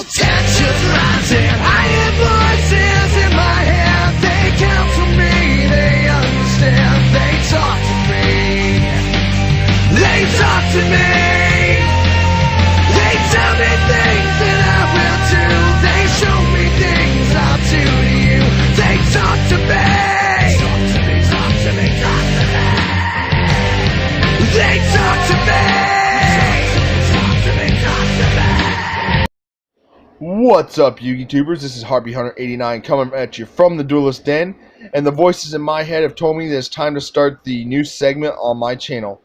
Tensions rising, I hear voices in my head. They counsel me, they understand. They talk to me. They talk to me. They tell me things that I will do. They show me things I'll do to you. They talk to me. Talk to me, talk to me, talk to me. They talk to me. Talk to me, talk to me. What's up, YouTubers? This is HeartbeatHunter89 coming at you from the Duelist Den, and the voices in my head have told me that it's time to start the new segment on my channel.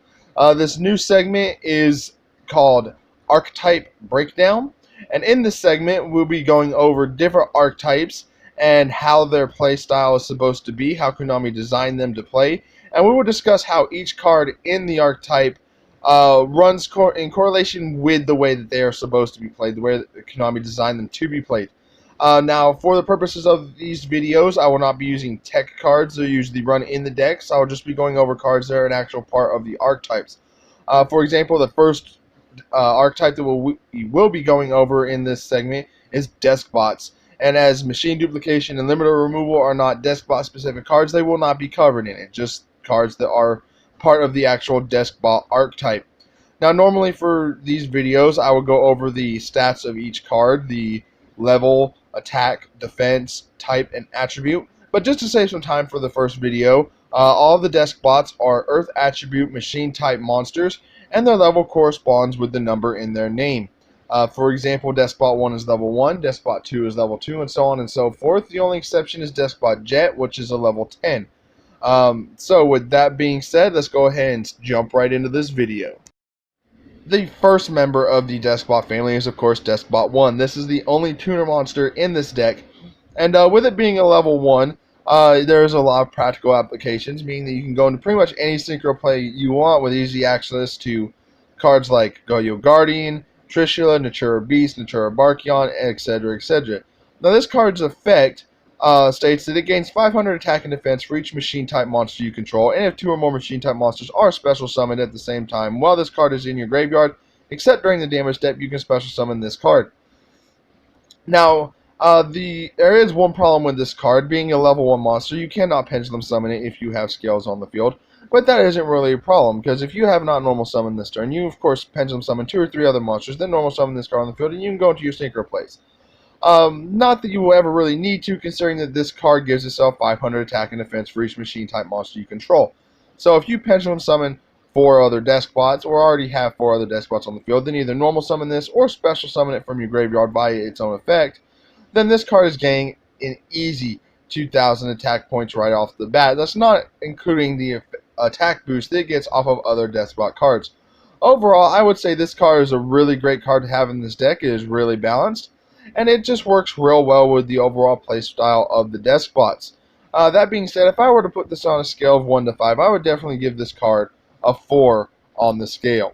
This new segment is called Archetype Breakdown, and in this segment we'll be going over different archetypes and how their play style is supposed to be, how Konami designed them to play, and we will discuss how each card in the archetype runs in correlation with the way that they are supposed to be played, the way that Konami designed them to be played. Now, for the purposes of these videos, I will not be using tech cards. They're usually run in the decks. I will just be going over cards that are an actual part of the archetypes. For example, the first archetype that we will be going over in this segment is Deskbots. And as machine duplication and limiter removal are not Deskbot specific cards, they will not be covered in it. Just cards that are part of the actual Deskbot archetype. Now, normally for these videos, I will go over the stats of each card, the level, attack, defense, type, and attribute. But just to save some time for the first video, all the Deskbots are Earth attribute machine type monsters, and their level corresponds with the number in their name. For example, Deskbot 1 is level 1, Deskbot 2 is level 2, and so on and so forth. The only exception is Deskbot Jet, which is a level 10. So with that being said, let's go ahead and jump right into this video. The first member of the Deskbot family is, of course, Deskbot 1. This is the only tuner monster in this deck, and with it being a level 1, there's a lot of practical applications, meaning that you can go into pretty much any synchro play you want with easy access to cards like Goyo Guardian, Trishula, Natura Beast, Natura Barkion, etc., etc. Now, this card's effect states that it gains 500 attack and defense for each machine type monster you control, and if 2 or more machine type monsters are special summoned at the same time while this card is in your graveyard, except during the damage step, you can special summon this card. Now, there is one problem with this card. Being a level 1 monster, you cannot pendulum summon it if you have scales on the field, but that isn't really a problem, because if you have not normal summon this turn, you of course pendulum summon 2 or 3 other monsters, then normal summon this card on the field, and you can go into your synchro plays. Not that you will ever really need to, considering that this card gives itself 500 attack and defense for each machine type monster you control. So if you pendulum summon 4 other Deskbots, or already have 4 other Deskbots on the field, then either normal summon this or special summon it from your graveyard via its own effect, then this card is getting an easy 2,000 attack points right off the bat. That's not including the attack boost that it gets off of other Deskbot cards. Overall, I would say this card is a really great card to have in this deck. It is really balanced, and it just works real well with the overall playstyle of the Deskbots. That being said, if I were to put this on a scale of 1 to 5, I would definitely give this card a 4 on the scale.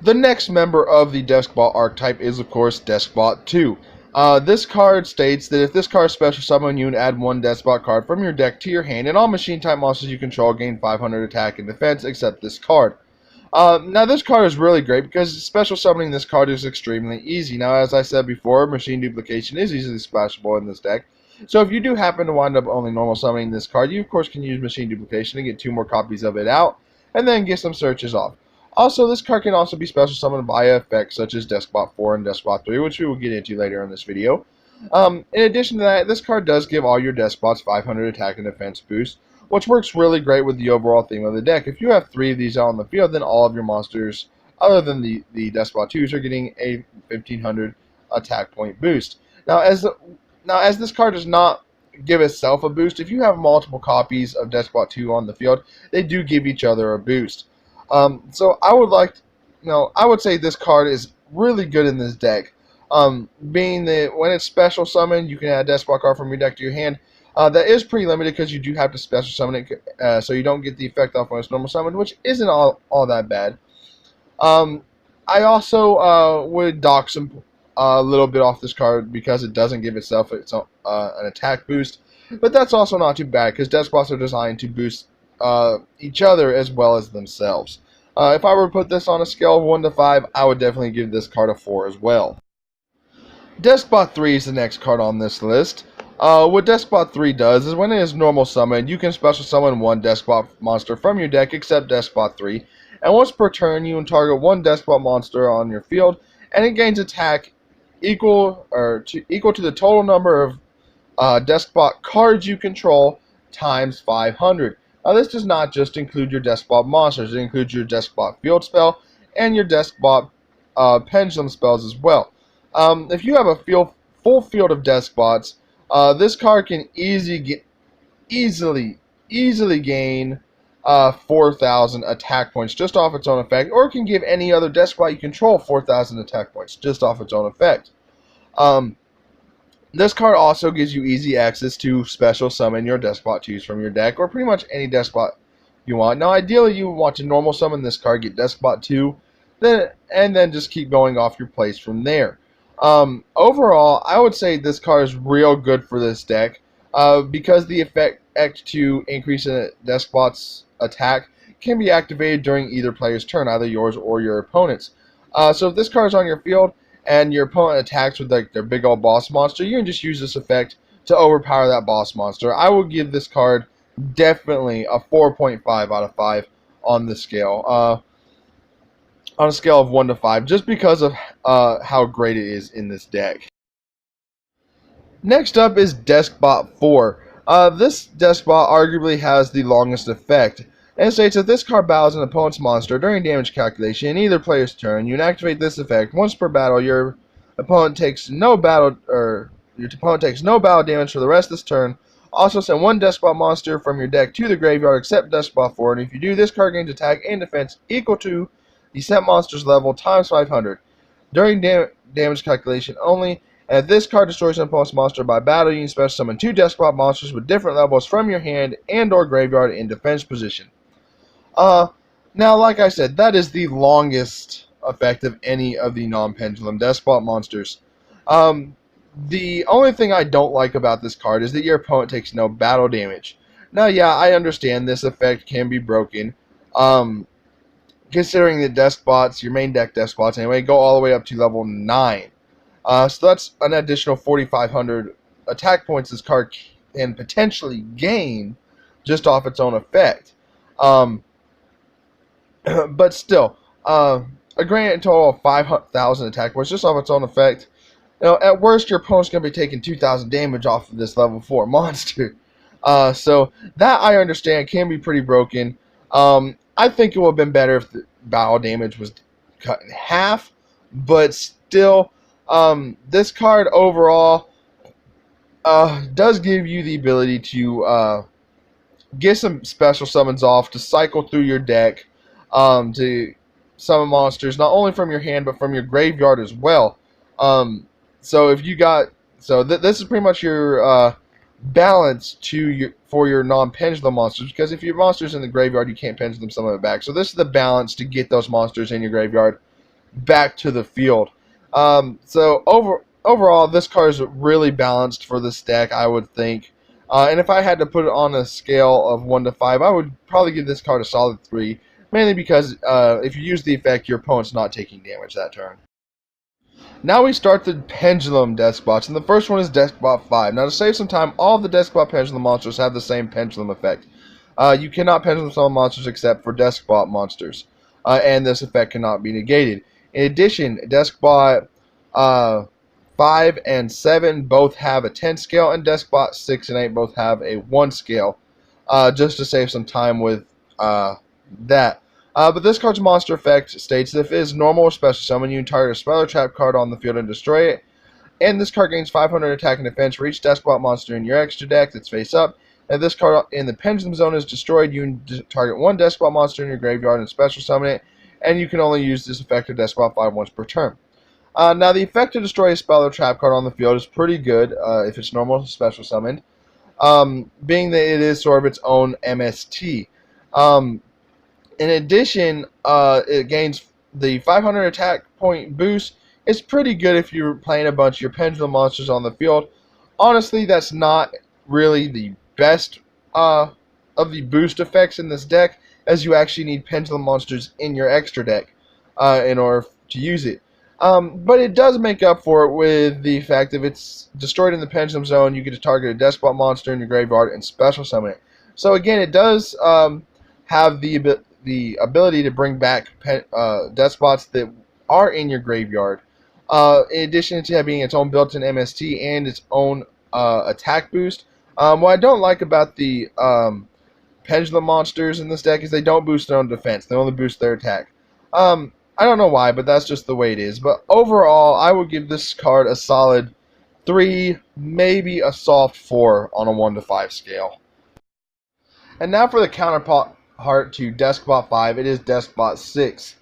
The next member of the Deskbot archetype is, of course, Deskbot 2. This card states that if this card is special summoned, you can add 1 Deskbot card from your deck to your hand, and all machine type monsters you control gain 500 attack and defense except this card. Now, this card is really great because special summoning this card is extremely easy. Now, as I said before, machine duplication is easily splashable in this deck. So if you do happen to wind up only normal summoning this card, you of course can use machine duplication to get 2 more copies of it out, and then get some searches off. Also, this card can also be special summoned via effects such as Deskbot 4 and Deskbot 3, which we will get into later in this video. In addition to that, this card does give all your Deskbots 500 attack and defense boost, which works really great with the overall theme of the deck. If you have 3 of these out on the field, then all of your monsters, other than the Deskbot 2s, are getting a 1500 attack point boost. Now, as this card does not give itself a boost, if you have multiple copies of Deskbot 2 on the field, they do give each other a boost. So I would say this card is really good in this deck. Being that when it's special summoned, you can add a Deskbot card from your deck to your hand. That is pretty limited because you do have to special summon it, so you don't get the effect off when it's normal summoned, which isn't all that bad. I also would dock a little bit off this card because it doesn't give itself its own, an attack boost, but that's also not too bad because Deskbots are designed to boost each other as well as themselves. If I were to put this on a scale of 1 to 5, I would definitely give this card a 4 as well. Deskbot 3 is the next card on this list. What Deskbot 3 does is when it is normal summon, you can special summon one Deskbot monster from your deck except Deskbot 3. And once per turn, you can target one Deskbot monster on your field, and it gains attack equal to the total number of Deskbot cards you control times 500. Now, this does not just include your Deskbot monsters. It includes your Deskbot field spell and your Deskbot pendulum spells as well. If you have a full field of Deskbots, this card can easily gain 4,000 attack points just off its own effect, or it can give any other Deskbot you control 4,000 attack points just off its own effect. This card also gives you easy access to special summon your Deskbot to use from your deck, or pretty much any Deskbot you want. Now, ideally, you want to normal summon this card, get Deskbot 2, and then just keep going off your place from there. Overall, I would say this card is real good for this deck because the effect to increase a Deskbot's attack can be activated during either player's turn, either yours or your opponent's. So if this card is on your field and your opponent attacks with like their big old boss monster, you can just use this effect to overpower that boss monster. I would give this card definitely a 4.5 out of 5 on the scale. On a scale of 1 to 5, just because of how great it is in this deck. Next up is Deskbot 4. This Deskbot arguably has the longest effect, and it states that this card battles an opponent's monster during damage calculation in either player's turn. You can activate this effect once per battle. Your opponent takes no battle damage for the rest of this turn. Also, send one Deskbot monster from your deck to the graveyard except Deskbot 4, and if you do, this card gains attack and defense equal to the set monster's level times 500 during damage calculation only. And if this card destroys an opponent's monster by battle, you can special summon two Deskbot monsters with different levels from your hand and or graveyard in defense position. Now, like I said, that is the longest effect of any of the non-pendulum Deskbot monsters. The only thing I don't like about this card is that your opponent takes no battle damage. Now, yeah, I understand this effect can be broken. Considering the Deskbots, your main deck Deskbots anyway, go all the way up to level 9. So that's an additional 4,500 attack points this card can potentially gain just off its own effect. But still, a grand total of 5,000 attack points just off its own effect. You know, at worst, your opponent's going to be taking 2,000 damage off of this level 4 monster. So that, I understand, can be pretty broken. I think it would have been better if the battle damage was cut in half, but still, this card overall does give you the ability to get some special summons off to cycle through your deck to summon monsters not only from your hand but from your graveyard as well. So if you got this is pretty much your balance for your non-pendulum monsters, because if your monster's in the graveyard, you can't pendulum summon it back. So this is the balance to get those monsters in your graveyard back to the field. So overall, this card is really balanced for this deck, I would think. And if I had to put it on a scale of 1 to 5, I would probably give this card a solid 3, mainly because if you use the effect, your opponent's not taking damage that turn. Now we start the Pendulum Deskbots, and the first one is Deskbot 5. Now to save some time, all of the Deskbot Pendulum monsters have the same Pendulum effect. You cannot Pendulum summon monsters except for Deskbot monsters, and this effect cannot be negated. In addition, Deskbot 5 and 7 both have a 10 scale, and Deskbot 6 and 8 both have a 1 scale, just to save some time with that. But this card's monster effect states that if it is normal or special summon, you can target a spell or trap card on the field and destroy it. And this card gains 500 attack and defense for each Deskbot monster in your extra deck that's face up. And if this card in the Pendulum Zone is destroyed, you can target one Deskbot monster in your graveyard and special summon it. And you can only use this effect of Deskbot 5 once per turn. Now, the effect to destroy a spell or trap card on the field is pretty good if it's normal or special summoned, being that it is sort of its own MST. In addition, it gains the 500 attack point boost. It's pretty good if you're playing a bunch of your Pendulum monsters on the field. Honestly, that's not really the best of the boost effects in this deck, as you actually need Pendulum monsters in your extra deck in order to use it. But it does make up for it with the fact that if it's destroyed in the Pendulum Zone, you get to target a Deskbot monster in your graveyard and special summon it. So again, it does have the ability to bring back Deskbots that are in your graveyard. In addition to having its own built-in MST and its own attack boost. What I don't like about the Pendulum monsters in this deck is they don't boost their own defense. They only boost their attack. I don't know why, but that's just the way it is. But overall, I would give this card a solid 3, maybe a soft 4 on a 1 to 5 scale. And now for the counterpart to Deskbot 5, it is Deskbot 6.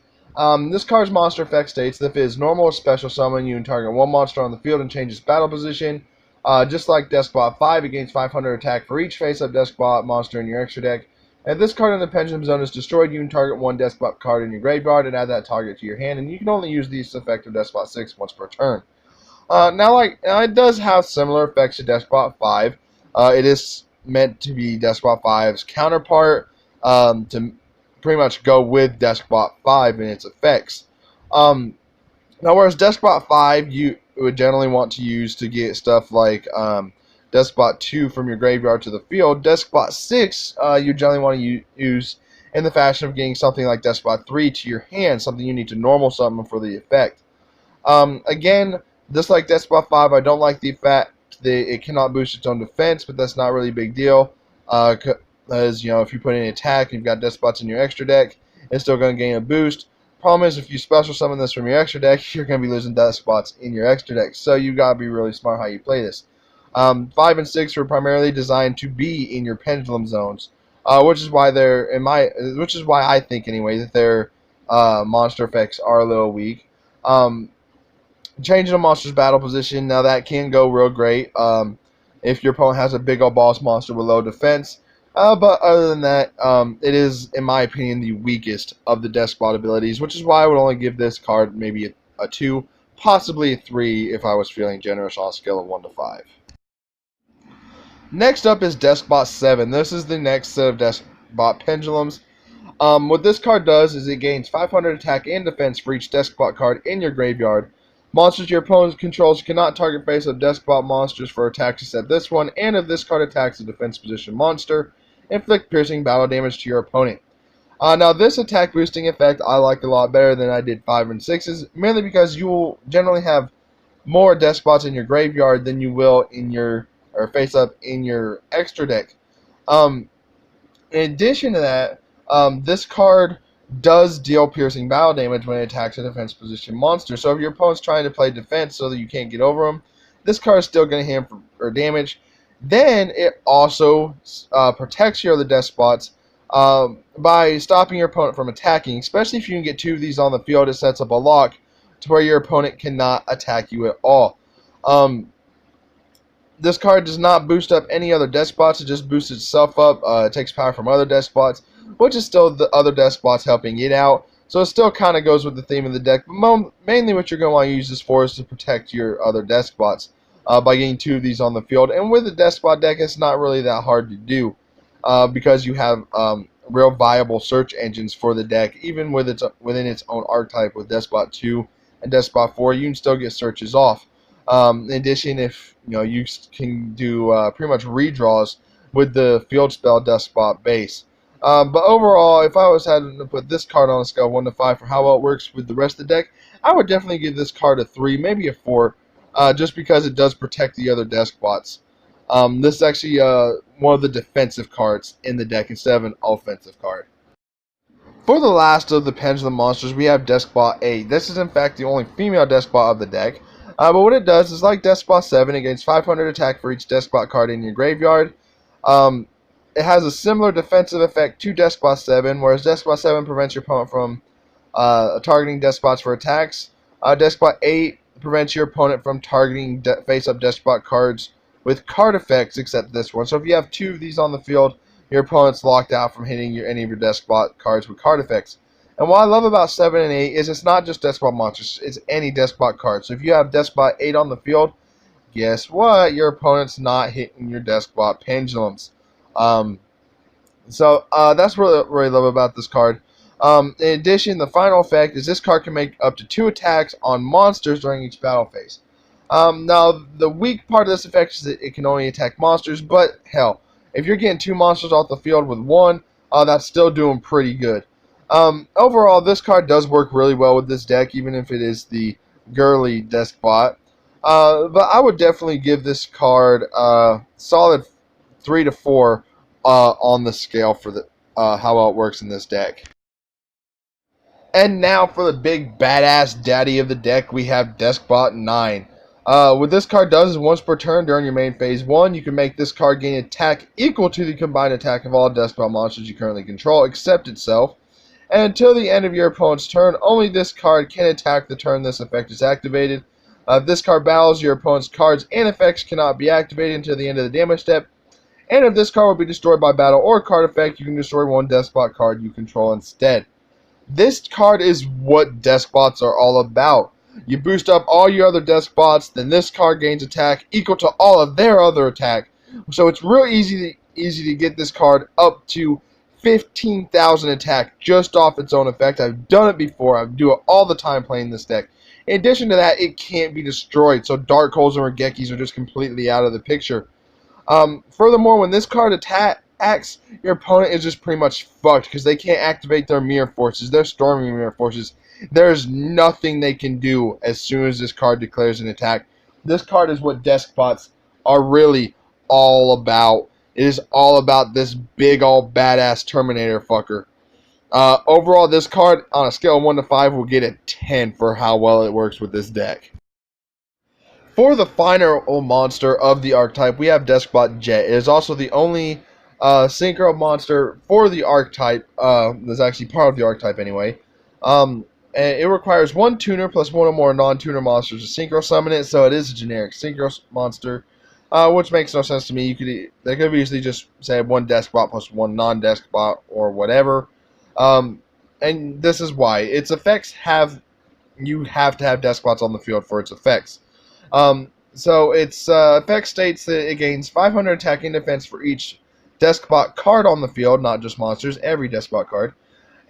This card's monster effect states that if it is normal or special summon, you can target one monster on the field and change its battle position. Just like Deskbot 5, it gains 500 attack for each face-up Deskbot monster in your extra deck. If this card in the Pendulum Zone is destroyed, you can target one Deskbot card in your graveyard and add that target to your hand, and you can only use these effects of Deskbot 6 once per turn. Now, it does have similar effects to Deskbot 5. It is meant to be Deskbot 5's counterpart, to pretty much go with Deskbot 5 in its effects. Now, whereas Deskbot 5 you would generally want to use to get stuff like Deskbot 2 from your graveyard to the field, Deskbot 6 you generally want to use in the fashion of getting something like Deskbot 3 to your hand, something you need to normal summon for the effect. Again, just like Deskbot 5, I don't like the fact that it cannot boost its own defense, but that's not really a big deal. Because, if you put in attack and you've got Deskbots in your extra deck, it's still going to gain a boost. Problem is, if you special summon this from your extra deck, you're going to be losing Deskbots in your extra deck. So you got to be really smart how you play this. 5 and 6 were primarily designed to be in your Pendulum Zones, which is why I think anyway that their monster effects are a little weak. Changing a monster's battle position, now that can go real great if your opponent has a big old boss monster with low defense. But other than that, it is, in my opinion, the weakest of the Deskbot abilities, which is why I would only give this card maybe a 2, possibly a 3 if I was feeling generous on a scale of 1 to 5. Next up is Deskbot 7. This is the next set of Deskbot Pendulums. What this card does is it gains 500 attack and defense for each Deskbot card in your graveyard. Monsters your opponent controls cannot target face-up Deskbot monsters for attacks except this one, and if this card attacks a defense position monster, inflict piercing battle damage to your opponent. Now this attack boosting effect I like a lot better than I did 5 and 6s, mainly because you will generally have more Deskbots in your graveyard than you will in your face-up in your extra deck. In addition to that, this card does deal piercing battle damage when it attacks a defense position monster. So if your opponent's trying to play defense so that you can't get over them, this card is still going to hit him for damage. Then it also protects your other Deskbots by stopping your opponent from attacking. Especially if you can get 2 of these on the field, it sets up a lock to where your opponent cannot attack you at all. This card does not boost up any other Deskbots, it just boosts itself up. It takes power from other Deskbots, which is still the other Deskbots helping it out. So it still kind of goes with the theme of the deck. But mainly what you're going to want to use this for is to protect your other Deskbots by getting 2 of these on the field. And with the Deskbot deck, it's not really that hard to do because you have real viable search engines for the deck. Even within its own archetype with Deskbot 2 and Deskbot 4, you can still get searches off. In addition, if you can do pretty much redraws with the field spell Deskbot base. But overall, if I was having to put this card on a scale of 1 to 5 for how well it works with the rest of the deck, I would definitely give this card a 3, maybe a 4, just because it does protect the other Deskbots. This is actually one of the defensive cards in the deck instead of an offensive card. For the last of the Pendulum monsters, we have Deskbot 8. This is in fact the only female Deskbot of the deck. But what it does is like Deskbot 7, it gains 500 attack for each Deskbot card in your graveyard. It has a similar defensive effect to Deskbot 7, whereas Deskbot 7 prevents your opponent from targeting Deskbots for attacks. Deskbot 8 prevents your opponent from targeting face-up Deskbot cards with card effects, except this one. So if you have 2 of these on the field, your opponent's locked out from hitting any of your Deskbot cards with card effects. And what I love about 7 and 8 is it's not just Deskbot monsters, it's any Deskbot card. So if you have Deskbot 8 on the field, guess what? Your opponent's not hitting your Deskbot Pendulums. So that's what I really love about this card. In addition, the final effect is this card can make up to 2 attacks on monsters during each battle phase. Now, the weak part of this effect is that it can only attack monsters, but hell, if you're getting 2 monsters off the field with 1, that's still doing pretty good. Overall, this card does work really well with this deck, even if it is the girly Deskbot. But I would definitely give this card solid 3 to 4 on the scale for how well it works in this deck. And now for the big badass daddy of the deck, we have Deskbot 9. What this card does is once per turn during your main phase 1, you can make this card gain attack equal to the combined attack of all Deskbot monsters you currently control, except itself. And until the end of your opponent's turn, only this card can attack the turn this effect is activated. If this card battles, your opponent's cards and effects cannot be activated until the end of the damage step. And if this card will be destroyed by battle or card effect, you can destroy one Deskbot card you control instead. This card is what Deskbots are all about. You boost up all your other Deskbots, then this card gains attack equal to all of their other attack. So it's real easy to get this card up to 15,000 attack just off its own effect. I've done it before. I do it all the time playing this deck. In addition to that, it can't be destroyed, so Dark Holes and Regekis are just completely out of the picture. Furthermore, when this card attacks, your opponent is just pretty much fucked because they can't activate their mirror forces, their storming mirror forces. There's nothing they can do as soon as this card declares an attack. This card is what Deskbots are really all about. It is all about this big old badass Terminator fucker. Overall, this card on a scale of 1 to 5 will get a 10 for how well it works with this deck. For the final monster of the Archetype, we have Deskbot Jet. It is also the only synchro monster for the Archetype. That's actually part of the Archetype anyway. And it requires 1 tuner plus 1 or more non-tuner monsters to synchro summon it, so it is a generic synchro monster, which makes no sense to me. They could easily just say 1 Deskbot plus 1 non-Deskbot or whatever. And this is why. Its effects you have to have Deskbots on the field for its effects. So its effect states that it gains 500 attack and defense for each Deskbot card on the field, not just monsters, every Deskbot card.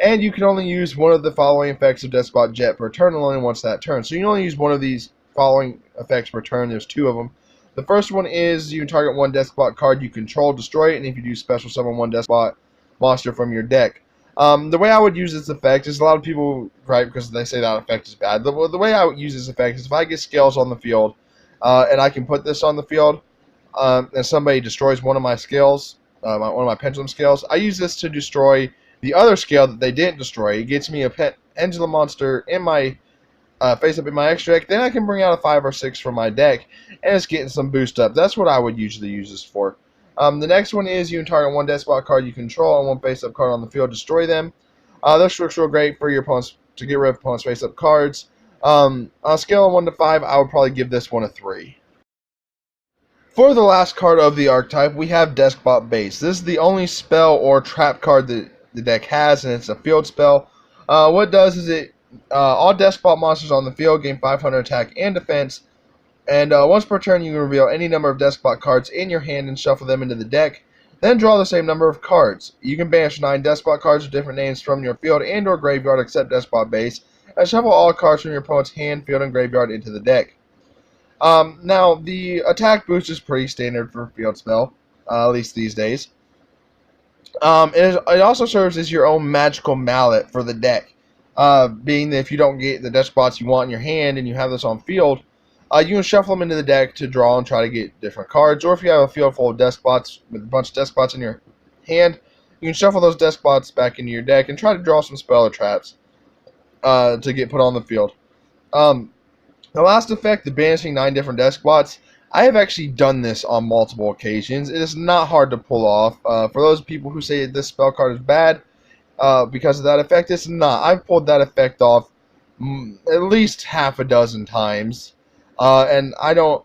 And you can only use one of the following effects of Deskbot Jet per turn, and only once that turn. So you can only use one of these following effects per turn. There's 2 of them. The first one is you can target 1 Deskbot card you control, destroy it, and if you do special summon 1 Deskbot monster from your deck. The way I would use this effect is a lot of people gripe because they say that effect is bad. The way I would use this effect is if I get scales on the field, and I can put this on the field, and somebody destroys one of my scales, one of my pendulum scales, I use this to destroy the other scale that they didn't destroy. It gets me a pendulum monster in my face up in my extra deck. Then I can bring out a 5 or 6 from my deck, and it's getting some boost up. That's what I would usually use this for. The next one is you can target 1 Deskbot card you control and 1 face-up card on the field, destroy them. This works real great for your opponents to get rid of opponents' face-up cards. On a scale of 1 to 5, I would probably give this one a 3. For the last card of the Archetype, we have Deskbot Base. This is the only spell or trap card that the deck has, and it's a field spell. What it does is all Deskbot monsters on the field gain 500 attack and defense. And once per turn, you can reveal any number of Deskbot cards in your hand and shuffle them into the deck. Then draw the same number of cards. You can banish 9 Deskbot cards with different names from your field and or graveyard except Deskbot Base, and shuffle all cards from your opponent's hand, field, and graveyard into the deck. Now, the attack boost is pretty standard for a field spell, at least these days. It also serves as your own magical mallet for the deck, being that if you don't get the Deskbots you want in your hand and you have this on field, you can shuffle them into the deck to draw and try to get different cards. Or if you have a field full of Deskbots with a bunch of Deskbots in your hand, you can shuffle those Deskbots back into your deck and try to draw some spell or traps to get put on the field. The last effect, the banishing 9 different Deskbots, I have actually done this on multiple occasions. It is not hard to pull off. For those people who say this spell card is bad because of that effect, it's not. I've pulled that effect off at least half a dozen times. And I don't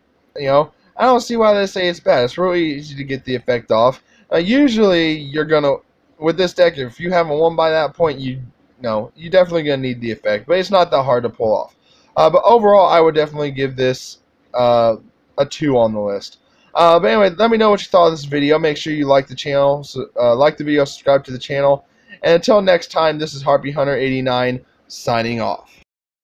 see why they say it's bad. It's really easy to get the effect off. Usually, you're gonna, with this deck, if you haven't won by that point, you're definitely gonna need the effect. But it's not that hard to pull off. But overall, I would definitely give this a 2 on the list. But anyway, let me know what you thought of this video. Make sure you like the channel, like the video, subscribe to the channel, And until next time, this is Harpy Hunter 89 signing off.